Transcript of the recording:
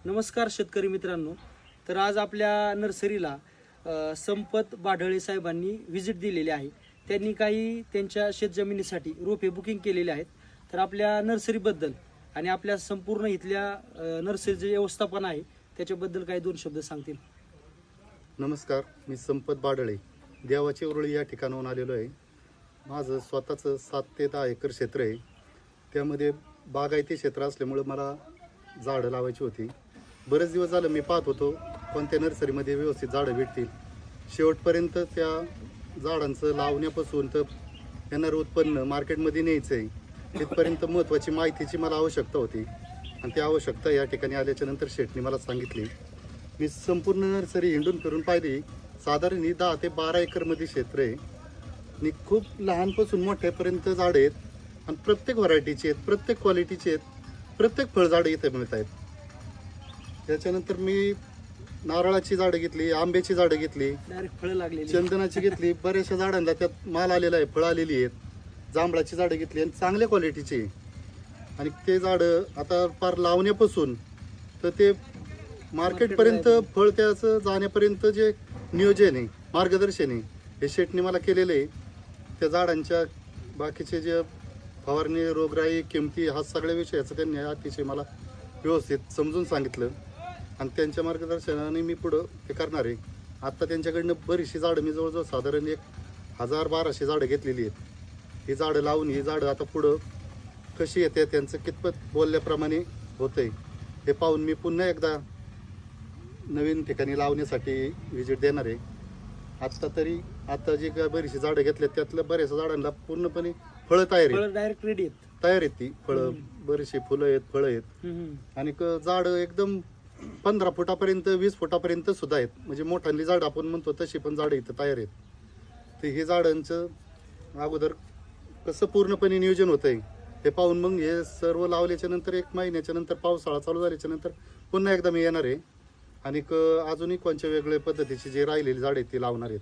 नमस्कार शेतकरी मित्रांनो. तर आज आपल्या नर्सरीला संपत बाढळे साहेबांनी व्हिजिट दिलेली आहे. त्यांनी काही त्यांच्या शेतजमिनीसाठी रोपे बुकिंग केलेले आहेत. तर आपल्या नर्सरीबद्दल आणि आपल्या संपूर्ण इथल्या नर्सरीचे व्यवस्थापन आहे त्याच्याबद्दल काही दोन शब्द सांगतील. नमस्कार, मी संपत बाढळे देवाची उरळी या ठिकाणाहून आलेलो आहे. माझं स्वतःचं 7 ते 10 एकर क्षेत्र आहे. त्यामध्ये बागायती क्षेत्र असल्यामुळे मला झाडं लावायची होती. बरेच दिवस झालं मी पाहत होतो कोणत्या नर्सरीमध्ये व्यवस्थित झाडं भेटतील. शेवटपर्यंत त्या झाडांचं लावण्यापासून तर येणारं उत्पन्न मार्केटमध्ये न्यायचं आहे तिथपर्यंत महत्त्वाची माहितीची मला आवश्यकता होती. आणि ती आवश्यकता या ठिकाणी आल्याच्या नंतर शेठने मला सांगितली. मी संपूर्ण नर्सरी हिंडून फिरून पाहिली. साधारण 10 ते 12 एकरमध्ये क्षेत्र आहे आणि खूप लहानपासून मोठ्यापर्यंत झाडं आहेत आणि प्रत्येक व्हरायटीचे आहेत, प्रत्येक क्वालिटीचे आहेत, प्रत्येक फळझाडं इथे मिळत आहेत. त्याच्यानंतर मी नारळाची झाडं घेतली, आंब्याची झाडं घेतली, डायरेक्ट फळं लागली, चंदनाची घेतली. बऱ्याचशा झाडांना त्यात माल आलेला आहे, फळं आलेली आहेत. जांभळाची झाडं घेतली आणि चांगल्या क्वालिटीची. आणि ते झाडं आता फार लावण्यापासून तर ते मार्केटपर्यंत फळ त्याचं जाण्यापर्यंत जे नियोजन आहे, मार्गदर्शन आहे, हे शेठने मला केलेलं आहे. त्या झाडांच्या बाकीचे जे फवारणी, रोगराई, किमती, हा सगळ्या विषयाचं त्यांनी अतिशय मला व्यवस्थित समजून सांगितलं आणि त्यांच्या मार्गदर्शनाने मी पुढं ते करणार आहे. आत्ता त्यांच्याकडनं बरीचशी झाडं मी जवळजवळ साधारण 1000-1200 झाडं घेतलेली आहेत. ही झाडं लावून ही झाडं आता पुढं कशी येते, त्यांचं कितपत बोलल्याप्रमाणे होतंय हे पाहून मी पुन्हा एकदा नवीन ठिकाणी लावण्यासाठी व्हिजिट देणार आहे. आता जी काय बरीचशी झाडं घेतल्यात त्यातल्या बऱ्याचशा झाडांना पूर्णपणे फळं तयार आहेत, डायरेक्ट रेडी तयार आहेत. ती फळं बरीचशी फुलं आहेत, फळं आहेत आणि झाडं एकदम 15 फुटापर्यंत 20 फुटापर्यंत सुद्धा आहेत. म्हणजे मोठाली झाडं आपण म्हणतो तशी पण झाडं इथं तयार आहेत. तर हे झाडांचं अगोदर कसं पूर्णपणे नियोजन होतंय हे पाहून मग हे सर्व लावल्याच्या नंतर 1 महिन्याच्या नंतर पावसाळा चालू झाल्याच्या नंतर पुन्हा एकदा मी येणार आहे आणि अजूनही कोणत्या वेगळ्या पद्धतीची जे राहिलेली झाडं आहेत ती लावणार आहेत.